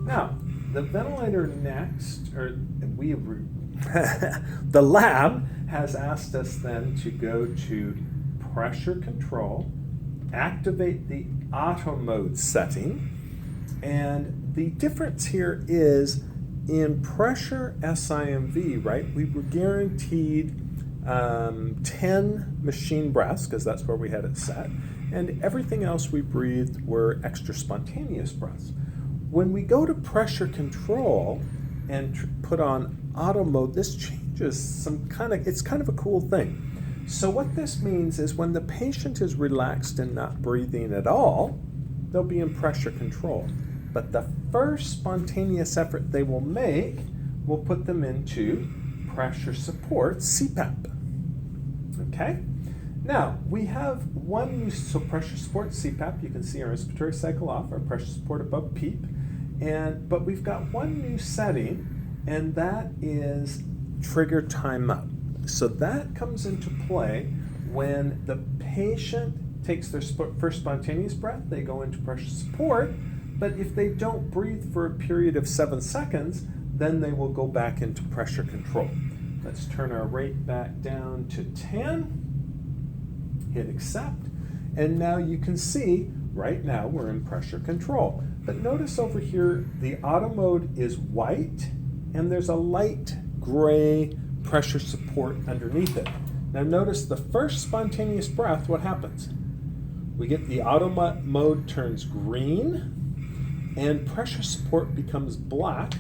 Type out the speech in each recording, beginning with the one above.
Now, the ventilator next, or we the lab has asked us then to go to pressure control, activate the auto mode setting, and the difference here is in pressure SIMV, right, we were guaranteed 10 machine breaths, because that's where we had it set, and everything else we breathed were extra spontaneous breaths. When we go to pressure control and put on auto mode, this changes it's kind of a cool thing. So what this means is when the patient is relaxed and not breathing at all, they'll be in pressure control. But the first spontaneous effort they will make will put them into pressure support, CPAP. Okay? Now, we have one use, so pressure support, CPAP, you can see our respiratory cycle off, our pressure support above PEEP, but we've got one new setting, and that is trigger timeout. So that comes into play when the patient takes their first spontaneous breath, they go into pressure support, but if they don't breathe for a period of 7 seconds, then they will go back into pressure control. Let's turn our rate back down to 10, hit accept, and now you can see right now we're in pressure control. But notice over here the auto mode is white and there's a light gray pressure support underneath it. Now notice the first spontaneous breath, what happens? We get the auto mode turns green and pressure support becomes black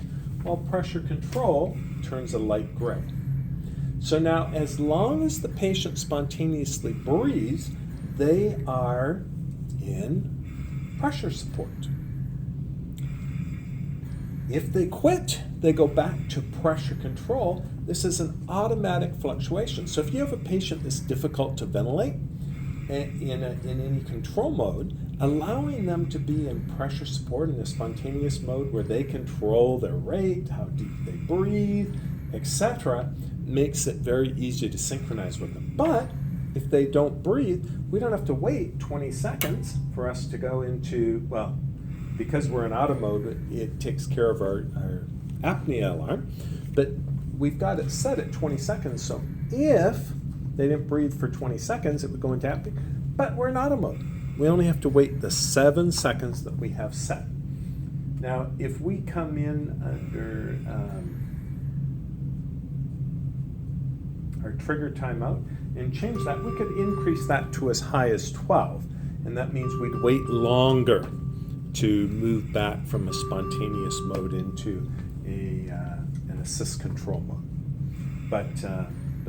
while pressure control turns a light gray. So now as long as the patient spontaneously breathes, they are in pressure support. If they quit, they go back to pressure control. This is an automatic fluctuation. So if you have a patient that's difficult to ventilate in any control mode, allowing them to be in pressure support in a spontaneous mode where they control their rate, how deep they breathe, etc., makes it very easy to synchronize with them. But if they don't breathe, we don't have to wait 20 seconds for us to go into, well, because we're in auto mode, it takes care of our apnea alarm, but we've got it set at 20 seconds, so if they didn't breathe for 20 seconds, it would go into apnea, but we're in auto mode. We only have to wait the 7 seconds that we have set. Now, if we come in under our trigger timeout and change that, we could increase that to as high as 12, and that means we'd wait longer to move back from a spontaneous mode into an assist control mode. But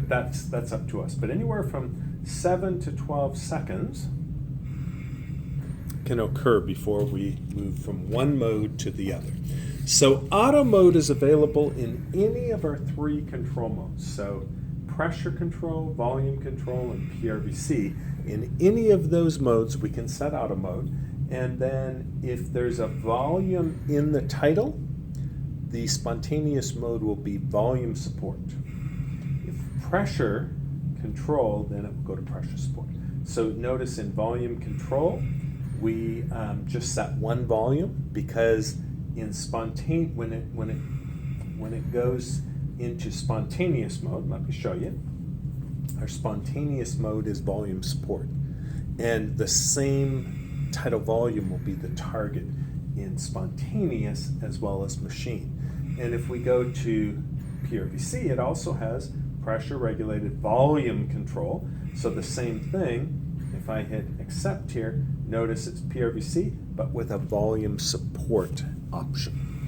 that's up to us. But anywhere from 7 to 12 seconds can occur before we move from one mode to the other. So auto mode is available in any of our 3 control modes. So pressure control, volume control, and PRVC. In any of those modes, we can set auto mode. And then if there's a volume in the title, the spontaneous mode will be volume support. If pressure control, then it will go to pressure support. So notice in volume control, we just set one volume because in when it goes into spontaneous mode, let me show you. Our spontaneous mode is volume support, and the same tidal volume will be the target in spontaneous as well as machine. And if we go to PRVC, it also has pressure regulated volume control. So the same thing, if I hit accept here, notice it's PRVC, but with a volume support option.